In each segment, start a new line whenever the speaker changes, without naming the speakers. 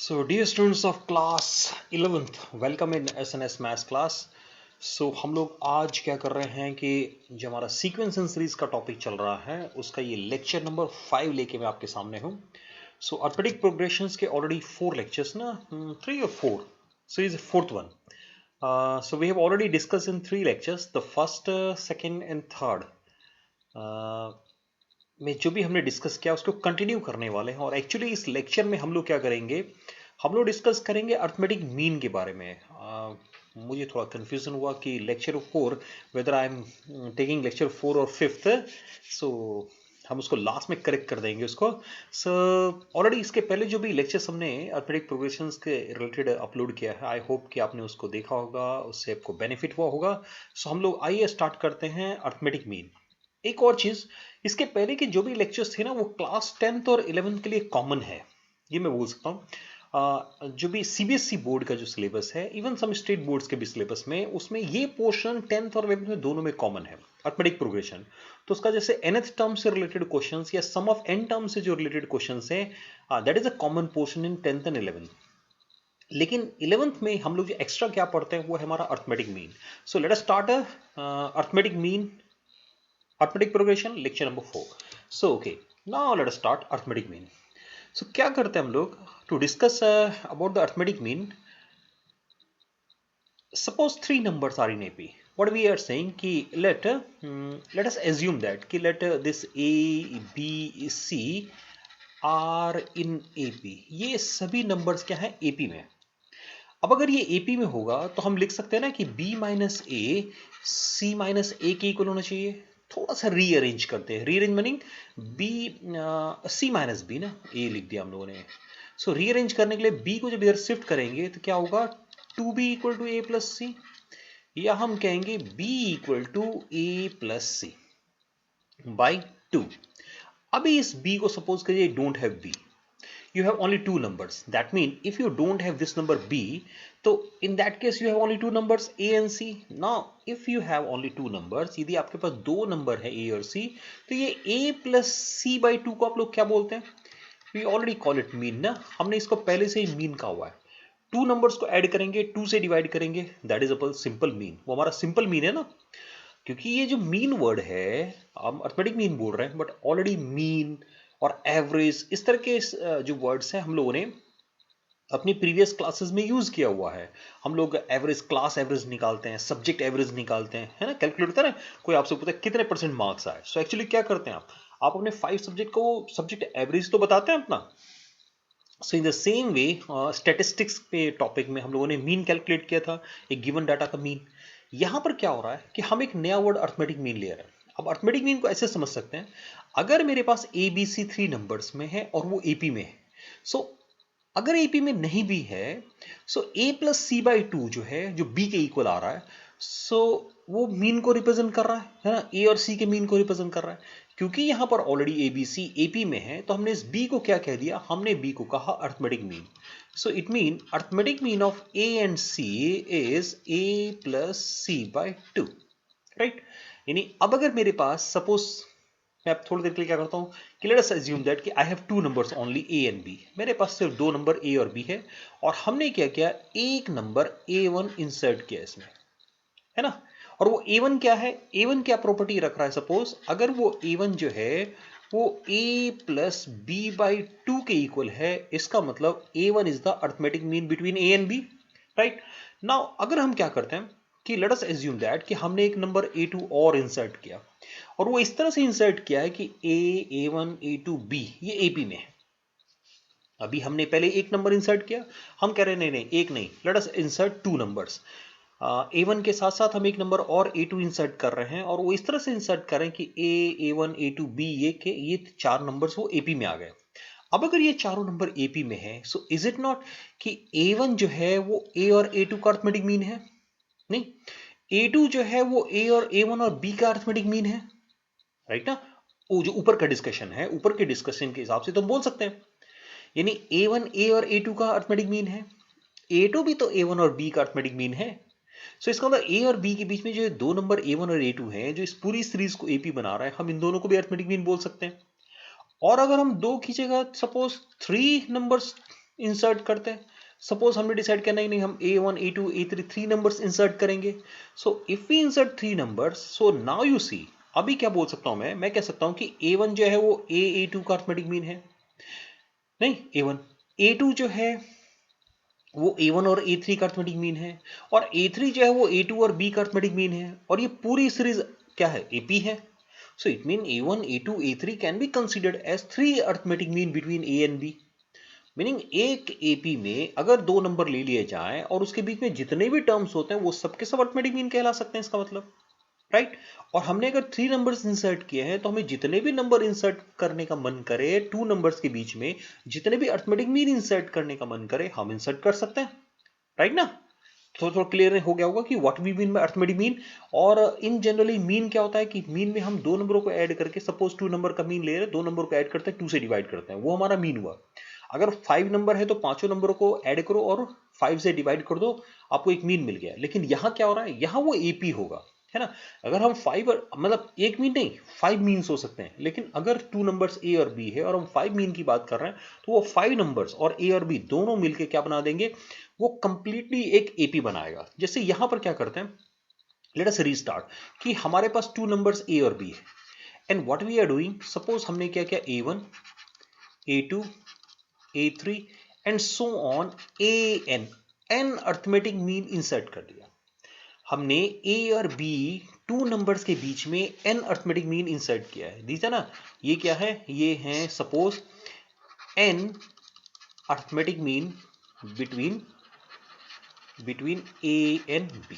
So, dear students of class 11th, welcome in SNS Maths class. So, हम लोग आज क्या कर रहे हैं कि जो हमारा सीक्वेंस एंड सीरीज का टॉपिक चल रहा है उसका ये लेक्चर नंबर 5 लेके मैं आपके सामने हूँ. सो अर्थमेटिक प्रोग्रेशंस के ऑलरेडी 4 लेक्चर्स ना 3 or 4. So, is the fourth one. So, we have already discussed in 3 lectures, the first, second and third. में जो भी हमने डिस्कस किया उसको कंटिन्यू करने वाले हैं और एक्चुअली इस लेक्चर में हम लोग क्या करेंगे, हम लोग डिस्कस करेंगे अर्थमेटिक मीन के बारे में. मुझे थोड़ा कंफ्यूजन हुआ कि lecture 4 whether I am taking lecture 4 और 5th. सो हम उसको लास्ट में करेक्ट कर देंगे उसको. सो ऑलरेडी इसके पहले जो भी लेक्चर्स हमने अर्थमेटिक प्रोग्रेशंस के रिलेटेड अपलोड किया है, आई होप कि आपने उसको देखा होगा, उससे आपको बेनिफिट हुआ होगा. सो हम लोग आइए स्टार्ट करते हैं अर्थमेटिक मीन. एक और चीज, इसके पहले के जो भी लेक्चर्स थे ना वो क्लास 10th और 11th के लिए कॉमन है, ये मैं बोल सकता हूँ. जो भी सीबीएसई बोर्ड का जो सिलेबस है, इवन सम स्टेट बोर्ड्स के भी सिलेबस में, उसमें ये पोर्शन 10th और 11th में दोनों में कॉमन है, अर्थमेटिक प्रोग्रेशन. तो उसका जैसे nth टर्म से रिलेटेड क्वेश्चंस या सम ऑफ n टर्म से जो रिलेटेड क्वेश्चंस है, that is a common portion in 10th and 11th. लेकिन 11th में हम लोग जो एक्स्ट्रा क्या पढ़ते हैं वो है हमारा arithmetic mean. So let us start arithmetic mean, arithmetic progression lecture number 4. So okay, now let us start arithmetic mean. So क्या करते हैं हम लोग to discuss about the arithmetic mean. Suppose 3 numbers are in AP. What we are saying कि let us assume that कि let this A, B, C are in AP. ये सभी numbers क्या हैं AP में. अब अगर ये AP में होगा तो हम लिख सकते हैं ना कि B minus A C minus A के इक्वल होना चाहिए. थोड़ा सा रीअरेंज करते हैं, rearrange meaning B C minus B ना, ए लिख दिया हम लोगों ने. सो रीअरेंज करने के लिए बी को जब इधर शिफ्ट करेंगे तो क्या होगा, 2b equal to A plus C, या हम कहेंगे b equal to A plus C by 2. अभी इस b को सपोज करिए don't have b, you have only two numbers. That means if you don't have this number b, so in that case you have only two numbers a and c. Now if you have only two numbers, यदि आपके पास दो number है a और c, तो ये a plus c by 2 को आप लोग क्या बोलते हैं? We already call it mean ना, हमने इसको पहले से ही mean कहा हुआ है. टू नंबर्स को ऐड करेंगे, 2 से डिवाइड करेंगे, that is a simple mean. वो हमारा सिंपल मीन है ना, क्योंकि ये जो मीन वर्ड है, हम अर्थमेटिक मीन बोल रहे हैं बट ऑलरेडी मीन और एवरेज इस तरह के जो वर्ड्स हैं हम लोगों ने अपनी प्रीवियस क्लासेस में यूज किया हुआ है. हम लोग एवरेज, क्लास एवरेज निकालते हैं, सब्जेक्ट एवरेज निकालते हैं, है ना, कैलकुलेट होता है ना. कोई आपसे पूछता है कितने परसेंट मार्क्स आए, सो एक्चुअली क्या करते हैं आप अपने 5 सब्जेक्ट को सब्जेक्ट एवरेज तो बताते हैं अपना. So in the same way statistics पे टॉपिक में हम लोगों ने मीन कैलकुलेट किया था, एक गिवन डाटा का मीन. यहां पर क्या हो रहा है कि हम एक नया वर्ड अर्थमेटिक मीन ले रहे हैं. अब अर्थमेटिक मीन को ऐसे समझ सकते हैं, अगर मेरे पास ए बी सी 3 नंबर्स में है और वो एपी में है, सो अगर एपी में नहीं भी है, सो ए प्लस सी बाई 2 जो है, जो बी के इक्वल आ रहा है, सो वो मीन को रिप्रेजेंट कर रहा है ना, ए और सी के मीन को रिप्रेजेंट कर रहा है. क्योंकि यहां पर already A B C AP में है, तो हमने इस बी को क्या कह दिया, हमने बी को कहा arithmetic mean. So it mean arithmetic mean of A and C is A plus C by 2, right. यानी अब अगर मेरे पास सपोज, मैं अब थोड़ी देर के लिए क्या करता हूं कि लेट अस अज्यूम दैट कि I have two numbers only A and B. मेरे पास सिर्फ दो नंबर ए और बी है, और हमने क्या किया, एक नंबर A1 इंसर्ट किया इसमें, है ना. और वो A1 क्या है, A1 क्या प्रॉपर्टी रख रहा है, सपोज अगर वो A1 जो है वो A प्लस बी बाई 2 के इक्वल है, इसका मतलब A1 is the arithmetic mean between A and B, right. Now अगर हम क्या करते हैं कि लेट अस अज्यूम दैट कि हमने एक नंबर A2 और इंसर्ट किया, और वो इस तरह से इंसर्ट किया है कि A1 A2 B ये AP में है. अभी हमने पहले एक नंबर इंसर्ट किया, हम कह रहे हैं नहीं नहीं एक नहीं, let us insert two numbers. A1 के साथ साथ हम एक नंबर और A2 इंसर्ट कर रहे हैं, और वो इस तरह से इंसर्ट कर रहे हैं कि A1 A2 B ये चार नंबर्स वो AP में आ गए. अब अगर ये चारों नंबर AP में है, सो इज इट नॉट कि A1 जो है वो A और A2 का अर्थमेटिक मीन है? नहीं, A2 जो है वो A और A1 और B का अर्थमेटिक मीन है, राइट ना. वो जो ऊपर का डिस्कशन है, ऊपर के डिस्कशन के हिसाब से तो हम बोल सकते हैं, यानी A1 A और A2 का अर्थमेटिक मीन है, A2 भी तो A1 और B का अर्थमेटिक मीन है. सो इसका मतलब ए और बी के बीच में जो दो नंबर A1 और A2 हैं, जो इस पूरी सीरीज को AP बना रहा है, हम इन दोनों को भी अर्थमेटिक मीन बोल सकते हैं. और अगर हम दो की जगह सपोज 3 नंबर्स इंसर्ट करते हैं। सपोज हमने डिसाइड करना ही नहीं, हम A1 A2 A3 3 numbers insert करेंगे। So if we insert 3 numbers, so now you see, अभी क्या बोल सकता हूं मैं कह सकता हूं कि A1 जो है वो A2 का अर्थमेटिक मीन है, नहीं A1, A2 जो है वो A1 और A3 का अर्थमेटिक मीन है, और A3 जो है वो A2 और B का अर्थमेटिक मीन है, और ये पूरी सीरीज क्या है, AP है। So it means A1, A2, A3 can be considered as three arithmetic mean between A and B. Meaning एक AP में अगर दो नंबर ले लिए जाएं और उसके बीच में जितने भी टर्म्स होते हैं वो सबके सब अर्थमेटिक मीन कहला सकते हैं, इसका मतलब, राइट। और हमने अगर 3 नंबर्स इंसर्ट किए हैं तो हमें जितने भी नंबर इंसर्ट करने का मन करे, टू नंबर्स के बीच में जितने भी अर्थमेटिक मीन इंसर्ट करने का मन करे हम इंसर्ट कर सकते हैं, राइट ना। थोड़ा थोड़ा क्लियर हो गया होगा कि what we mean by arithmetic mean. और इन जनरली मीन क्या होता है कि मीन में हम दो नंबरों को ऐड करके, सपोज 2 नंबर का मीन ले रहे हैं, दो नंबर को ऐड करते हैं, 2 से डिवाइड करते हैं, वो हमारा मीन हुआ। अगर 5 नंबर है तो पांचों नंबरों को ऐड करो और 5 से डिवाइड कर दो, आपको एक मीन मिल गया। लेकिन यहां क्या हो रहा है, यहां वो एपी होगा, है ना। अगर हम 5 मतलब एक मीन नहीं 5 मीन्स हो सकते हैं, लेकिन अगर 2 नंबर्स ए और बी है और हम 5 मीन की बात कर रहे हैं तो वो 5 नंबर्स और ए और बी दोनों मिलके क्या बना देंगे, वो कंप्लीटली एक एपी बनाएगा। जैसे यहां पर क्या करते हैं, लेट अस रीस्टार्ट, कि हमारे पास 2 नंबर्स ए और बी है, and what we are doing, suppose हमने क्या किया, A1 A2 A3 and so on AN, N arithmetic mean insert कर दिया हमने। ए और बी टू नंबर्स के बीच में एन अर्थमेटिक मीन इंसर्ट किया है, दीजिए ना। ये क्या है, ये है suppose N arithmetic mean between A and B.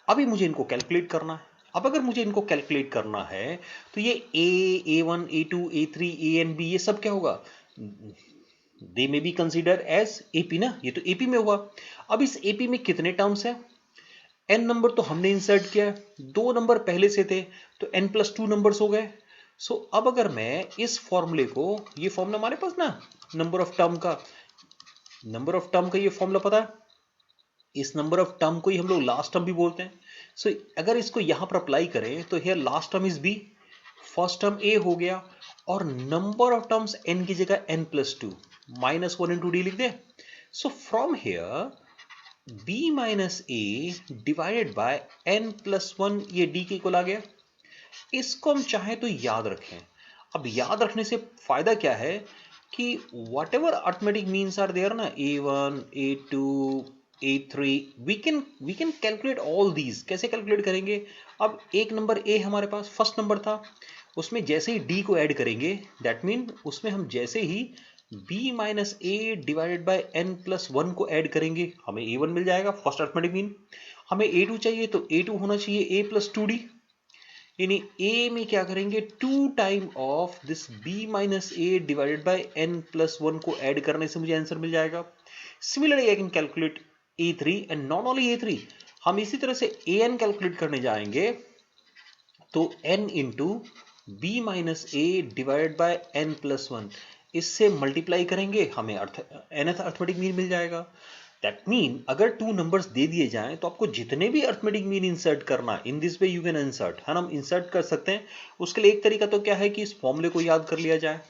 अभी मुझे इनको कैलकुलेट करना है। अब अगर मुझे इनको कैलकुलेट करना है तो ये A1 A2 A3 A and B ये सब क्या होगा, they may be consider as AP ना, ये तो AP में हुआ। अब इस AP में कितने टर्म्स हैं, n नंबर तो हमने इंसर्ट किया है, दो नंबर पहले से थे तो n+2 नंबर्स हो गए। सो अब अगर मैं इस फॉर्मूले को, ये फॉर्मूला हमारे पास ना नंबर ऑफ टर्म का ये फॉर्मूला पता है, इस नंबर ऑफ टर्म को ही हम लोग लास्ट टर्म भी बोलते हैं। सो अगर इसको यहां पर अप्लाई करें तो here last term is b, first term a हो गया, और नंबर ऑफ टर्म्स n की जगह n+2 -1 into d लिख दे। So from here b minus A divided by n+1, ये d के इक्वल आ गया। इसको हम चाहे तो याद रखें। अब याद रखने से फायदा क्या है कि whatever arithmetic means are there ना, A1 A2 A3, we can calculate all these. कैसे कैलकुलेट करेंगे, अब एक नंबर A हमारे पास फर्स्ट नंबर था, उसमें जैसे ही D को ऐड करेंगे, दैट मीन उसमें हम जैसे ही b minus A divided by n+1 को ऐड करेंगे हमें A1 मिल जाएगा, फर्स्ट अर्थमेटिक मीन। हमें A2 चाहिए तो A2 होना चाहिए A+2D, यानी A में क्या करेंगे, 2 time of this b minus A divided by n+1 को ऐड करने से मुझे आंसर मिल जाएगा। Similarly I can calculate A3 and not only A3, हम इसी तरह से AN कैलकुलेट करने जाएंगे तो n into B minus A divided by n+1, इससे मल्टीप्लाई करेंगे हमें nth अर्थमेटिक मीन मिल जाएगा। दैट मीन अगर टू नंबर्स दे दिए जाएं तो आपको जितने भी अर्थमेटिक मीन इंसर्ट करना, in this way you can insert, है ना, हम इंसर्ट कर सकते हैं। उसके लिए एक तरीका तो क्या है कि इस फॉर्मूले को याद कर लिया जाए।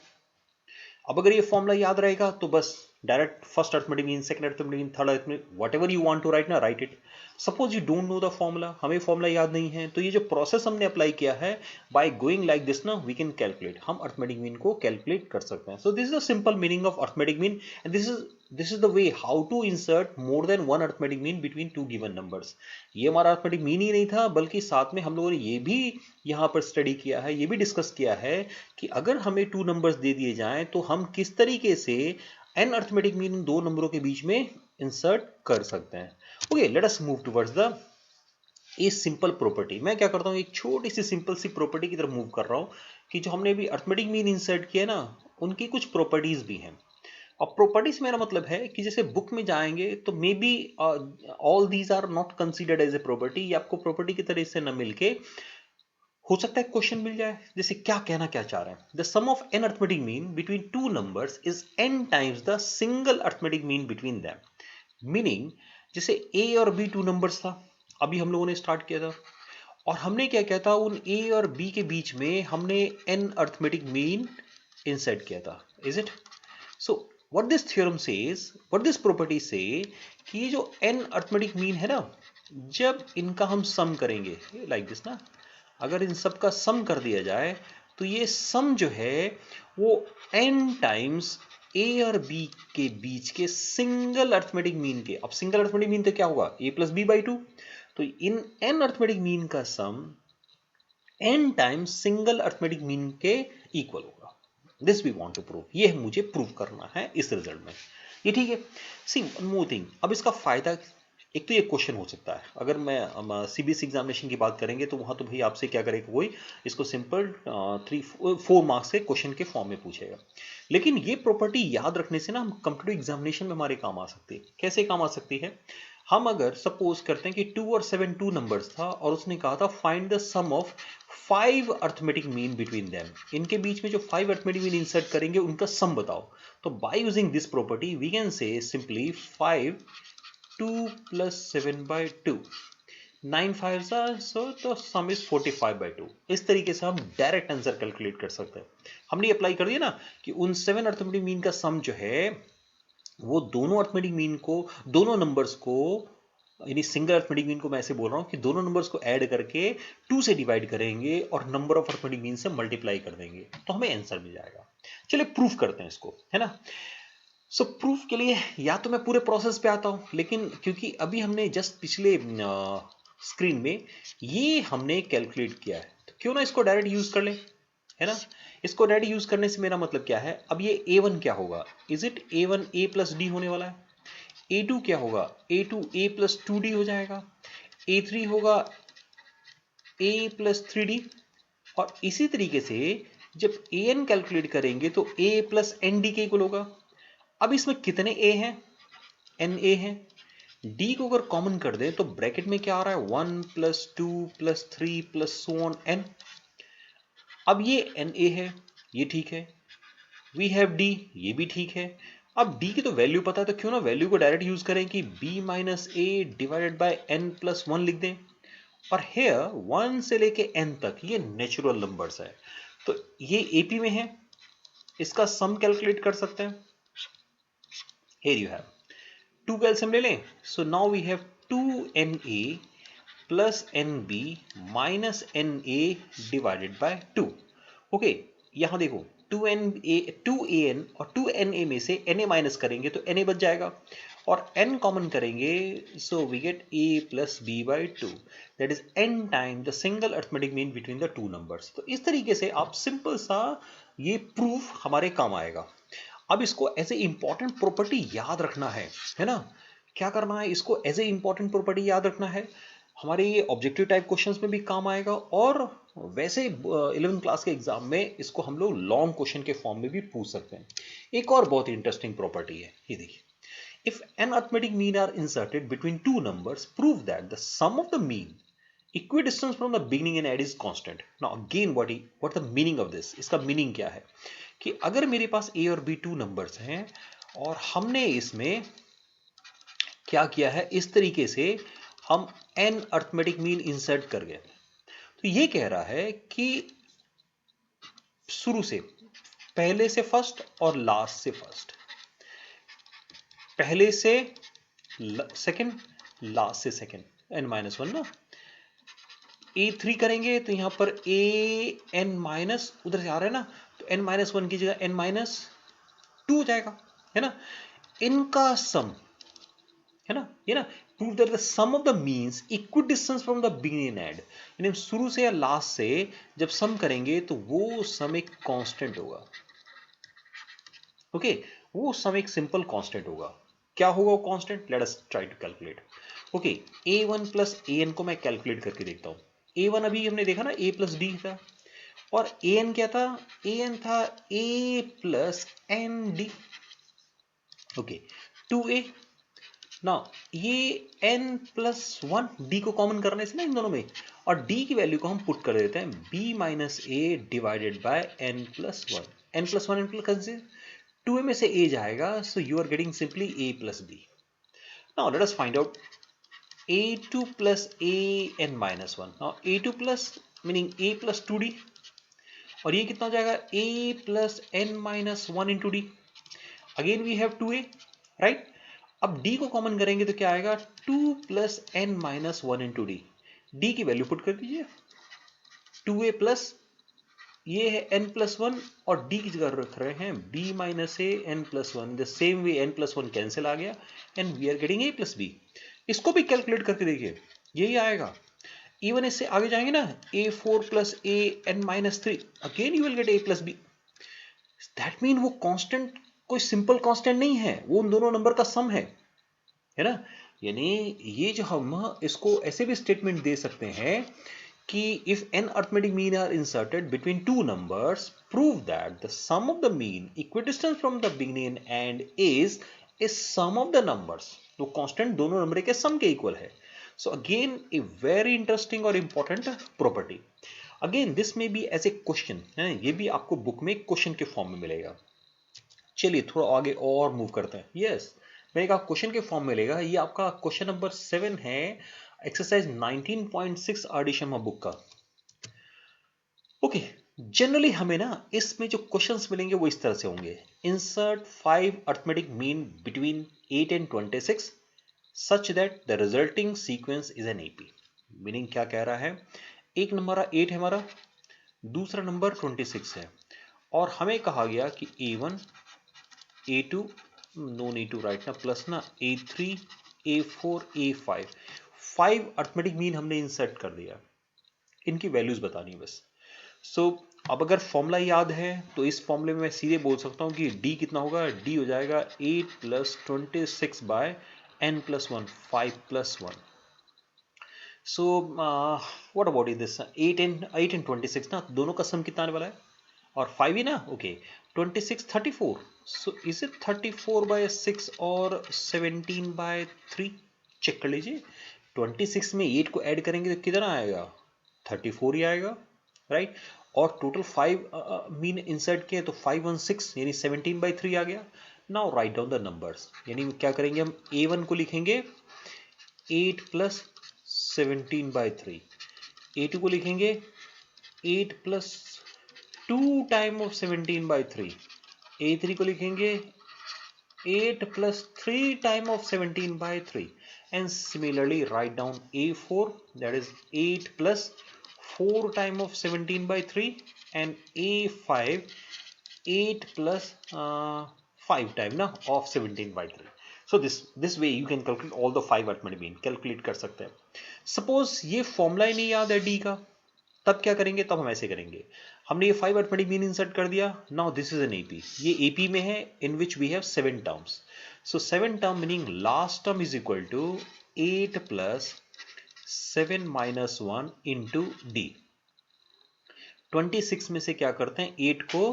अब अगर ये फॉर्मूला याद रहेगा तो बस direct first arithmetic mean, second arithmetic mean, third arithmetic, whatever you want to write ना, write it. Suppose you don't know the formula, हमें फॉर्मूला याद नहीं है, तो ये जो प्रोसेस हमने अप्लाई किया है, बाय गोइंग लाइक दिस ना वी कैन कैलकुलेट, हम अर्थमेटिक मीन को कैलकुलेट कर सकते हैं। So this is the simple meaning of arithmetic mean, and this is the way how to insert more than one arithmetic mean between two given numbers. ये हमारा arithmetic mean he नहीं था, बल्कि साथ में हम लोगों ने ये भी यहाँ पर स्टडी किया है, ये भी डिस्कस किया है कि अगर हमें टू नंबर्स दे दिए जाएं तो हम किस तरीके से एन अर्थमेटिक मीन दो नंबरों के बीच में इंसर्ट कर सकते हैं। Okay, let us move towards the a simple property. मैं क्या करता हूँ, एक छोटी सी सिंपल सी प्रॉपर्टी की तरफ मूव कर रहा हूँ कि जो हमने अभी अर्थमेटिक मीन इंसर्ट किया ना, उनकी कुछ प्रॉपर्टीज भी हैं। अब प्रॉपर्टीज मेरा मतलब है कि जैसे बुक में जाएंगे तो maybe all these are not considered as a property, ये आपको प्रॉपर्टी की तरह इससे न मिलके हो सकता है क्वेश्चन मिल जाए। जैसे क्या कहना क्या चाह रहे हैं, the sum of N arithmetic mean between two numbers is N times the single arithmetic mean between them. Meaning जैसे ए और बी टू नंबर्स था, अभी हम लोगों ने स्टार्ट किया था, और हमने क्या किया था, उन ए और बी के बीच में हमने एन अर्थमेटिक मीन इंसर्ट किया था, is it. So what this theorem says, what this property say कि ये जो n अरिथमेटिक मीन है ना, जब इनका हम सम करेंगे लाइक दिस ना, अगर इन सब का सम कर दिया जाए तो ये सम जो है वो n टाइम्स a और b के बीच के सिंगल अरिथमेटिक मीन के, अब सिंगल अरिथमेटिक मीन तो क्या होगा a plus B by two, तो इन n अरिथमेटिक मीन का sum n times single arithmetic mean के इक्वल होगा। This we want to prove, ये मुझे प्रूव करना है इस रिजल्ट में, ये ठीक है। सी वन मोर थिंग, अब इसका फायदा, एक तो ये क्वेश्चन हो सकता है, अगर मैं सीबीएसई एग्जामिनेशन की बात करेंगे तो वहां तो भाई आपसे क्या करेगा कोई, इसको सिंपल 3-4 मार्क्स के क्वेश्चन के फॉर्म में पूछेगा, लेकिन ये प्रॉपर्टी याद रखने से ना हम कॉम्पिटिटिव एग्जामिनेशन में हमारे काम आ सकती है। कैसे काम आ सकती है, हम अगर सपोज करते हैं कि 2 और 7 2 नंबर्स था और उसने कहा था find the sum of 5 arithmetic mean between them, इनके बीच में जो 5 अरिथमेटिक मीन इंसर्ट करेंगे उनका सम बताओ, तो by using this property we can say simply 5 2 plus 7 by 2, 9 5s are, so the sum is 45 by 2। इस तरीके से हम डायरेक्ट आंसर कैलकुलेट कर सकते हैं। हमने अप्लाई कर दिया ना कि उन 7 अरिथमेटिक मीन का सम जो है वो दोनों अरिथमेटिक मीन को, दोनों नंबर्स को, यानी सिंगल अरिथमेटिक मीन को मैं ऐसे बोल रहा हूं कि दोनों नंबर्स को ऐड करके 2 से डिवाइड करेंगे और नंबर ऑफ अरिथमेटिक मीन से मल्टीप्लाई कर देंगे तो हमें आंसर मिल जाएगा। चलिए प्रूफ करते हैं इसको, है ना। सो प्रूफ के लिए या तो मैं पूरे प्रोसेस पे आता हूं, लेकिन क्योंकि अभी हमने जस्ट पिछले स्क्रीन में ये हमने कैलकुलेट किया है तो क्यों ना इसको डायरेक्ट यूज कर लें, है ना। इसको डायरेक्ट यूज करने से मेरा मतलब क्या है, अब ये a1 क्या होगा, is it a1 a plus D होने वाला है, a2 क्या होगा, a2 a प्लस 2d हो जाएगा, a3 होगा a प्लस 3d, और इसी तरीके से जब an कैलकुलेट करेंगे तो a प्लस एन डी के इक्वल होगा। अब इसमें कितने a हैं, n a हैं, d को अगर कॉमन कर दें तो ब्रैकेट में क्या आ रहा है 1 plus 2 plus 3 plus so on n। अब ये n a है, ये ठीक है, वी हैव d, ये भी ठीक है। अब d की तो वैल्यू पता है तो क्यों ना वैल्यू को डायरेक्ट यूज करें कि b minus A divided by n plus 1 लिख दें, और हेयर 1 से लेके n तक ये नेचुरल नंबर्स है तो ये AP में है, इसका सम कैलकुलेट कर सकते हैं। Here you have 2 का एलसीएम ले लें, so now we have 2na plus nb minus na divided by 2। Okay, यहां देखो 2an और 2na में से na माइनस करेंगे तो na बच जाएगा और n कॉमन करेंगे, so we get a plus b by 2, that is n time the single arithmetic mean between the two numbers। तो इस तरीके से आप सिंपल सा ये प्रूफ हमारे काम आएगा। अब इसको एज ए इंपॉर्टेंट प्रॉपर्टी याद रखना है ना। क्या करना है, इसको एज ए इंपॉर्टेंट प्रॉपर्टी याद रखना है, हमारे ये ऑब्जेक्टिव टाइप क्वेश्चंस में भी काम आएगा और वैसे 11th क्लास के एग्जाम में इसको हम लोग लॉन्ग क्वेश्चन के फॉर्म में भी पूछ सकते हैं। एक और बहुत इंटरेस्टिंग प्रॉपर्टी है, ये देखिए, if N arithmetic mean are inserted between two numbers prove that the sum of the mean equidistance from the beginning and end is constant. Now again what the meaning of this, इसका meaning क्या है कि अगर मेरे पास a और b 2 नंबर्स हैं और हमने इसमें क्या किया है, इस तरीके से हम n अरिथमेटिक मीन इंसर्ट कर गए, तो ये कह रहा है कि शुरू से पहले से फर्स्ट और लास्ट से फर्स्ट, पहले से सेकंड, लास्ट से सेकंड, n-1 ना। a3 करेंगे तो यहां पर an माइनस उधर से आ रहा है ना, तो n-1 की जगह n-2 हो जाएगा, है ना। इनका सम, है ना, ये ना, prove that the sum of the means equidistance from the beginning end, यानी शुरू से या लास्ट से जब सम करेंगे तो वो सम एक कांस्टेंट होगा। ओके, वो सम एक सिंपल कांस्टेंट होगा। क्या होगा वो constant, let us try to calculate. Okay, a1 plus an को मैं कैलकुलेट करके देखता हूं। a1 अभी हमने देखा ना a प्लस डी था, और an क्या था, an था a plus N D. Okay, 2a, ना ये n प्लस 1 d को कॉमन करने से ना इन दोनों में, और d की वैल्यू को हम पुट कर देते हैं b minus A divided by n plus 1, n plus 1 n plus 2a में से a जाएगा, so you are getting simply a plus b। Now let us find out a2 plus an minus 1। Now a2 plus meaning a plus 2d, और ये कितना हो जाएगा a plus n minus 1 into D. Again we have 2a, right. अब d को common करेंगे तो क्या आएगा, 2 plus n minus 1 into d. D की वैल्यू पुट कर दीजिए, 2a प्लस ये है n प्लस वन और d की जगह रख रहे हैं b minus a n plus one. The same way n plus one cancel आ गया and we are getting a plus b. इसको भी कैलकुलेट करके देखिए, यही आएगा। इवन इससे आगे जाएंगे ना, a4 plus A n minus three, again you will get a plus B. That mean वो कांस्टेंट कोई सिंपल कांस्टेंट नहीं है, वो उन दोनों नंबर का सम है ना। यानी ये जो हम इसको ऐसे भी स्टेटमेंट दे सकते हैं कि if n arithmetic mean are inserted between two numbers, prove that the sum of the mean equidistant from the beginning and is a sum of the numbers। तो कांस्टेंट दोनों नंबर के सम के इक्वल है। So again a very interesting और important property. Again this में B as a question है, ये भी आपको बुक में क्वेश्चन के फॉर्म में मिलेगा। चलिए थोड़ा आगे और मूव करते हैं। यस, मेरे का क्वेश्चन के फॉर्म में मिलेगा। ये आपका क्वेश्चन नंबर 7 है, एक्सरसाइज 19.6 एडिशन बुक का। ओके, जनरली हमें ना इसमें जो क्वेश्चंस मिलेंगे वो इस तरह से होंगे। Insert 5 arithmetic mean between 8 and 26 such that the resulting sequence is an AP. Meaning क्या कह रहा है, एक नंबर 8 है हमारा, दूसरा नंबर 26 है, और हमें कहा गया कि a1 a2 no need to write ना, प्लस ना a3 a4 a5 5 arithmetic mean हमने इंसर्ट कर दिया, इनकी वैल्यूज बतानी बस। सो अब अगर फॉर्मूला याद है तो इस फॉर्मूले में मैं सीधे बोल सकता हूँ कि d कितना होगा, d हो जाएगा 8 plus 26 by n plus 1 5 plus 1। So what about is this, 8 and 26 ना, दोनों का सम कितना आने वाला है, और 5 ही ना। Okay, 26 34, so is it 34 by 6 और 17 बाय 3। चेक कर लीजिए, 26 में 8 को ऐड करेंगे तो कितना आएगा, 34 ही आएगा, राइट। और टोटल 5 मीन इंसर्ट किए तो 5 1 6 यानी 17 बाई 3 आ गया। Now write down the numbers, यानी क्या करेंगे हम, a1 को लिखेंगे 8 प्लस 17 बाई 3, a2 को लिखेंगे 8 plus 2 time of 17 by 3, a3 को लिखेंगे 8 plus 3 time of 17 by 3, and similarly write down a4, that is 8 plus 4 time of 17 by 3, and a5 8 plus 5 time ना of 17 by 3। so this way you can calculate all the 5 arithmetic mean, calculate कर सकते हैं। Suppose ये formula ही नहीं याद है d का, तब क्या करेंगे, तब हम ऐसे करेंगे, हमने ये 5 अरिथमेटिक मीन इंसर्ट कर दिया। Now this is an AP, ये एपी में है in which we have 7 terms. So 7 term meaning last term is equal to 8 plus 7 minus 1 into डी। 26 में से क्या करते हैं, 8 को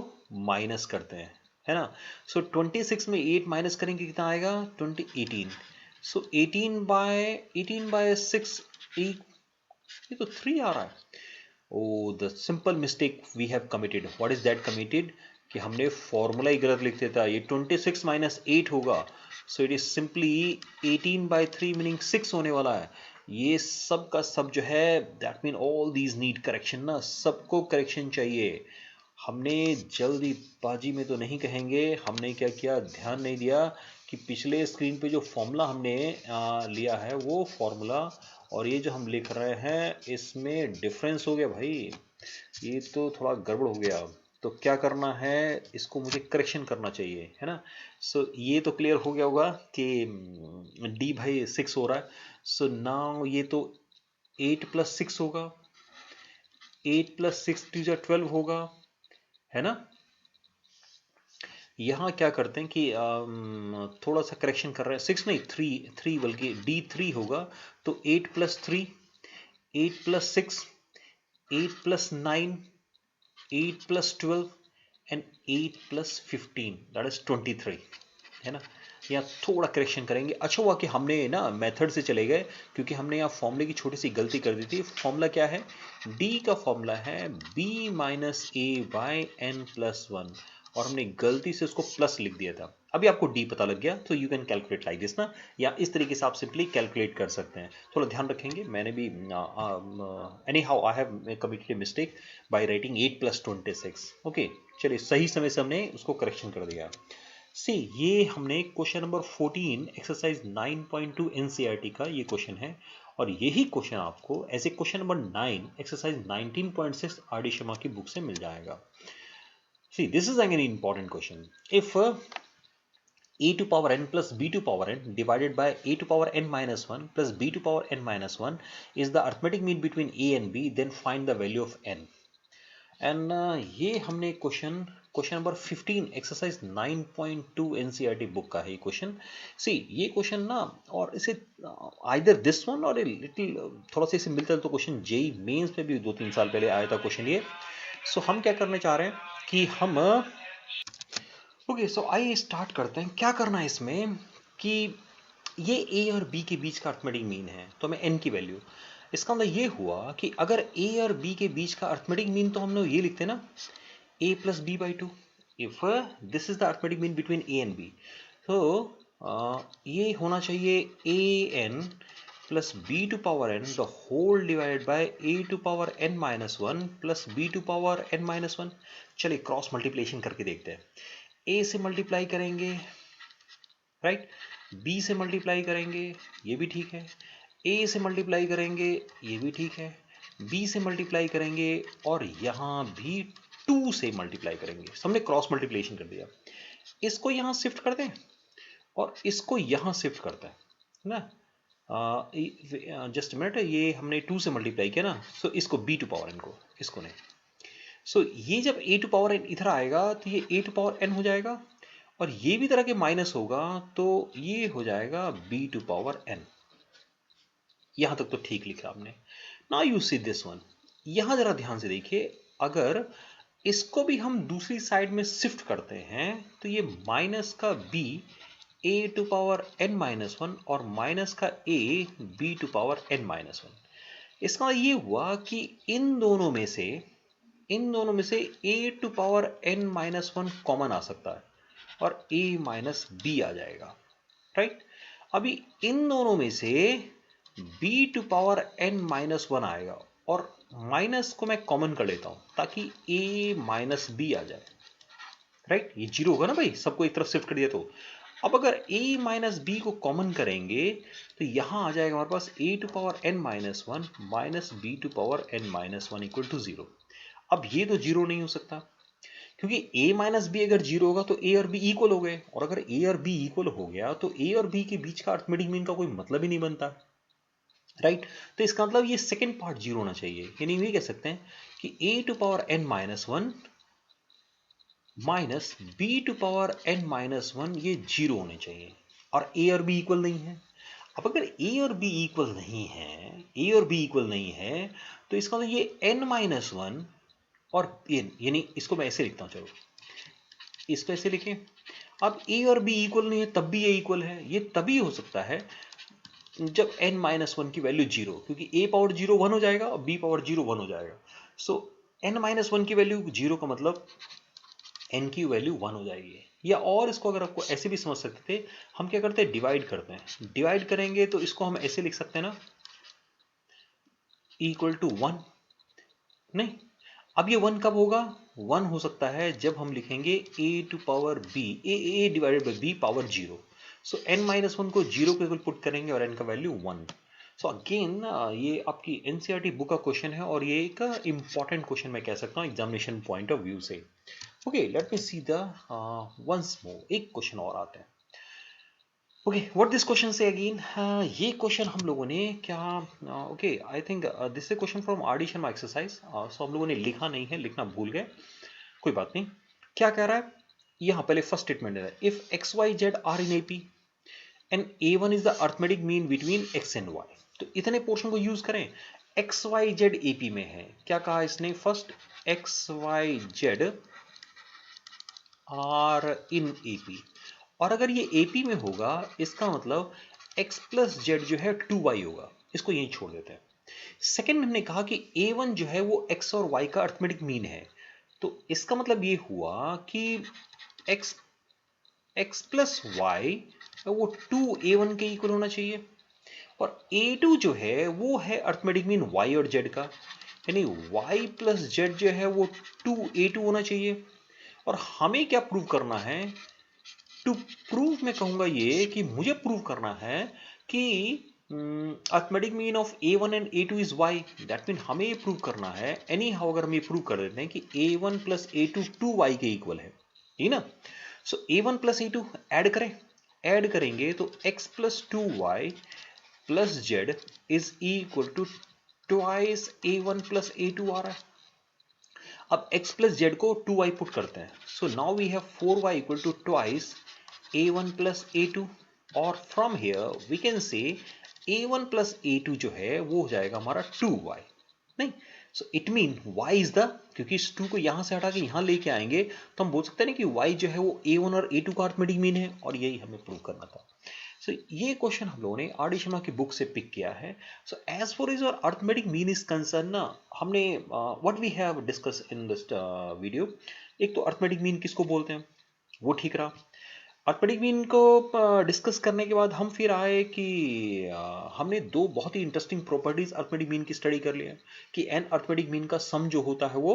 माइनस करते हैं, है ना। सो 26 में 8 माइनस करेंगे कितना आएगा, 18। सो 18 बाय 6, ये तो 3 आ रहा है। Oh the simple mistake we have committed, what is that committed, कि हमने फॉर्मूला ही गलत लिख देता। ये 26 माइनस 8 होगा, so it is simply 18 by 3 meaning 6 होने वाला है। ये सब का सब जो है, that mean all these need correction ना, सबको करेक्शन चाहिए। हमने जल्दीबाजी में तो नहीं कहेंगे, हमने क्या किया, ध्यान नहीं दिया कि पिछले स्क्रीन पे जो फॉर्मूला हमने लिया है वो फॉर्मूला और ये जो हम लिख रहे हैं इसमें डिफरेंस हो गया भाई, ये तो थोड़ा गड़बड़ हो गया। तो क्या करना है, इसको मुझे करेक्शन करना चाहिए, है ना। सो ये तो क्लियर हो गया होगा कि d भाई 6 हो रहा है। सो नाउ ये तो 8 प्लस 6 होगा, 8 प्लस 6 टू 12 होगा, है ना। यहाँ क्या करते हैं कि थोड़ा सा करेक्शन कर रहे हैं, 6 नहीं 3 बल्कि d3 होगा। तो 8 plus 3, 8 plus 6, 8 plus 9, 8 plus 12 and 8 plus 15, that is 23, है ना। यहाँ थोड़ा करेक्शन करेंगे। अच्छा हुआ कि हमने ना मेथड से चले गए, क्योंकि हमने यहाँ फॉर्मूले की छोटी सी गलती कर दी थी। फॉर्मूला क्या है, d का फॉर्मूला है b minus A by N plus 1, और हमने गलती से उसको प्लस लिख दिया था। अभी आपको d पता लग गया तो you can calculate like this ना, या इस तरीके से आप सिंपली कैलकुलेट कर सकते हैं। थोड़ा ध्यान रखेंगे, मैंने भी any how I have committed a mistake by writing 8 plus 26। Okay, चलिए सही समय से हमने उसको करेक्शन कर दिया। सी ये हमने क्वेश्चन नंबर 14 एक्सरसाइज 9.2 एनसीईआरटी का ये क्वेश्चन है और यही क्वेश्चन आपको as a question number 9 exercise 19.6 R D Sharma की बुक से मिल जाएगा। See this is again important question. If a to power n plus b to power n divided by a to power n minus 1 plus b to power n minus 1 is the arithmetic mean between a and b, then find the value of n। And ये हमने question number 15 exercise 9.2 NCERT book का है ये question. सी ये question ना, और इसे either this one और लिटिल थोड़ा सा इसे मिलता है तो क्वेश्चन जेई मेंस में भी 2-3 साल पहले आया था क्वेश्चन ये। सो हम क्या करने चाह रहे हैं कि हम ओके सो आइए स्टार्ट करते हैं। क्या करना है इसमें कि ये ए और बी के बीच का अर्थमेटिक मीन है तो हमें एन की वैल्यू, इसका मतलब ये हुआ कि अगर ए और बी के बीच का अर्थमेटिक मीन तो हम लोग ये लिखते हैं ना a plus b by 2 if this is the arithmetic mean between a and b। तो ये होना चाहिए a n plus b to power n the whole divided by a to power n minus 1 plus b to power n minus 1। चलिए cross multiplication करके देखते हैं। a से multiply करेंगे राइट, b से मल्टीप्लाई करेंगे ये भी ठीक है, a से मल्टीप्लाई करेंगे ये भी ठीक है, b से मल्टीप्लाई करेंगे और यहाँ भी 2 से मल्टीप्लाई करेंगे। हमने क्रॉस मल्टीप्लिकेशन कर दिया। इसको यहाँ शिफ्ट कर दें और इसको यहाँ शिफ्ट करते हैं ना। जस्ट मिनट, ये हमने 2 से मल्टीप्लाई किया ना, सो इसको b टू पावर n को इसको नहीं। सो ये जब a टू पावर n इधर आएगा तो ये a टू पावर n हो जाएगा और ये भी तरह के माइनस होगा तो ये हो जाएगा b टू पावर n। यहां तक तो ठीक लिखा आपने। Now you see this one, यहां जरा ध्यान से देखिए, अगर इसको भी हम दूसरी साइड में शिफ्ट करते हैं तो ये माइनस का b a to power n minus 1 और माइनस का a b to power n minus 1। इसका ये हुआ कि इन दोनों में से a to power n minus 1 common आ सकता है और a माइनस b आ जाएगा राइट। अभी इन दोनों में से b to power n minus 1 आएगा और माइनस को मैं कॉमन कर लेता हूं ताकि a माइनस b आ जाए राइट। ये जीरो होगा ना भाई, सबको एक तरफ शिफ्ट कर दिया तो। अब अगर a माइनस बी को कॉमन करेंगे तो यहां आ जाएगा हमारे पास a to power n minus 1 minus b to power n minus 1 equal to 0। अब ये तो जीरो नहीं हो सकता क्योंकि a माइनस बी अगर जीरो होगा तो a और b इक्वल हो गए, और अगर a और b इक्वल हो गया तो a और b के बीच का अर्थमेटिक मीन का कोई मतलब ही नहीं बनता राइट। तो इसका मतलब ये सेकंड पार्ट जीरो होना चाहिए, यानी ये कह सकते हैं कि a to power n minus 1 minus b to power n minus 1 ये जीरो होने चाहिए और a और b इक्वल नहीं है। अब अगर a और b इक्वल नहीं है, a और b इक्वल नहीं है तो इसका मतलब ये n माइनस 1 और n, यानी इसको मैं ऐसे लिखता हूं, चलो इसको ऐसे लिखें। अब a और b इक्वल नहीं है तब भी a इक्वल है, ये तभी हो सकता है जब n माइनस 1 की वैल्यू जीरो, क्योंकि a पावर जीरो 1 हो जाएगा और b पावर जीरो 1 हो जाएगा। सो n माइनस 1 की वैल्यू जीरो का मतलब n की वैल्यू 1 हो जाएगी। या और इसको अगर आपको ऐसे भी समझ सकते थे, हम क्या करते हैं डिवाइड करते हैं। डिवाइड करेंगे तो इसको हम ऐसे लिख सकते हैं ना, इक्वल टू 1। नहीं, अब ये 1 कब होगा? 1 हो सकता है जब हम लिखेंगे a to power b, a divided by b power zero. So n minus 1 को जीरो के इक्वल पुट करेंगे और n का वैल्यू 1। सो अगेन ये आपकी एनसीईआरटी बुक का क्वेश्चन है और ये एक इंपॉर्टेंट क्वेश्चन मैं कह सकता हूँ एग्जामिनेशन पॉइंट ऑफ व्यू से। Okay let me see the once more, एक क्वेश्चन और आते हैं। ओके व्हाट दिस क्वेश्चन से अगेन, ये क्वेश्चन हम लोगों ने क्या, okay I think this is question from R D Sharma exercise. So हम लोगों ने लिखा नहीं है, लिखना भूल गए, कोई बात नहीं। क्या कह रहा है यहाँ, पहले फर्स्ट स्टेटमेंट है, if X Y Z are in AP and a1 is the arithmetic mean between x and y। तो इतने पोर्शन को यूज करें। एक्स वाई जेड एपी में है, क्या कहा इसने, first X Y Z are in AP, और अगर ये एपी में होगा इसका मतलब x प्लस जेड जो है 2y होगा, इसको यहीं छोड़ देते हैं। सेकेंड हमने कहा कि a1 जो है वो x और y का अर्थमेटिक मीन है, तो इसका मतलब ये हुआ कि x प्लस वाई वो 2a1 के इक्वल होना चाहिए, और a2 जो है वो है अर्थमेटिक मीन y और z का, यानी y प्लस जेड जो है वो 2a2 होना चाहिए। और हमें क्या प्रूव करना है टू प्रूव मैं कहूँगा ये कि मुझे प्रूव करना है कि arithmetic mean of a1 and a2 is y। That mean हमें ये प्रूव करना है, एनी हाउ अगर हम ये प्रूव कर देते हैं कि a1 प्लस a2 2y के इक्वल है, ठीक ना। So a1 plus a2 add करें, ऐड करेंगे तो x plus 2y plus z is equal to twice a1 plus a2 आ रहा है। अब x प्लस जेड को 2y पुट करते हैं, so now we have 4y equal to twice a1 plus a2, और फ्रॉम हियर वी कैन से a1 plus a2 जो है वो हो जाएगा हमारा 2y, नहीं। सो it mean y is the, क्योंकि इस 2 को यहां से हटा के यहां लेके आएंगे तो हम बोल सकते हैं कि y जो है वो a1 और a2 का अर्थमेटिक मीन है, और यही हमें प्रूव करना था। सो ये क्वेश्चन हम लोगों ने आर डी शर्मा की बुक से पिक किया है। सो एज फॉर इज और अर्थमेटिक मीन इज कंसर्न ना, हमने what we have discuss in this video, एक तो अर्थमेटिक मीन किसको बोलते हैं वो ठीक रहा। अर्थमेटिक मीन को डिस्कस करने के बाद हम फिर आए कि हमने दो बहुत ही इंटरेस्टिंग प्रॉपर्टीज अर्थमेटिक मीन की स्टडी कर लिया कि एन अर्थमेटिक मीन का सम जो होता है वो,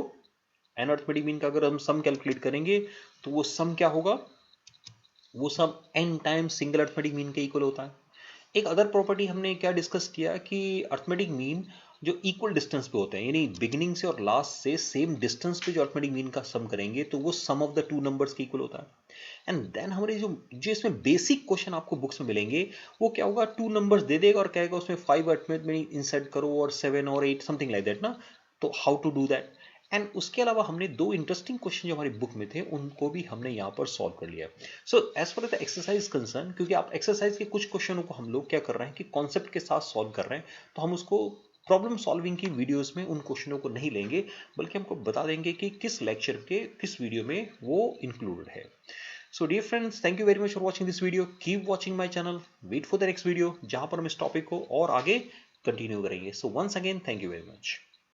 एन अर्थमेटिक मीन का अगर हम सम कैलकुलेट करेंगे तो वो सम क्या होगा, वो सब n times single arithmetic mean के इक्वल होता है। एक अदर प्रॉपर्टी हमने क्या डिस्कस किया कि अर्थमेटिक मीन जो इक्वल डिस्टेंस पे होते हैं, यानी बिगिनिंग से और लास्ट से सेम डिस्टेंस पे जो अर्थमेटिक मीन का सम करेंगे तो वो सम ऑफ द टू नंबर्स के इक्वल होता है। एंड देन हमारे जो जो इसमें बेसिक क्वेश्चन आपको बुक्स में मिलेंगे वो क्या होगा, टू नंबर्स दे देगा और कहेगा उसमें 5 अर्थमेटिक मीन इंसर्ट करो और 7 और 8 समथिंग लाइक दैट ना, तो how to do that. And उसके अलावा हमने दो इंटरेस्टिंग क्वेश्चन जो हमारी बुक में थे उनको भी हमने यहाँ पर सॉल्व कर लिया। So as far the exercise concern, क्योंकि आप एक्सरसाइज के कुछ क्वेश्चनों को हम लोग क्या कर रहे हैं कि कॉन्सेप्ट के साथ सॉल्व कर रहे हैं, तो हम उसको प्रॉब्लम सॉल्विंग की वीडियोस में उन क्वेश्चनों को नहीं लेंगे, बल्कि हमको बता देंगे कि किस लेक्चर के किस वीडियो में वो इंक्लूडेड है। So dear friends, thank you very much for watching this video, keep watching my channel, wait for the next video जहां पर हम इस टॉपिक को और आगे कंटिन्यू करेंगे। So once again thank you very much.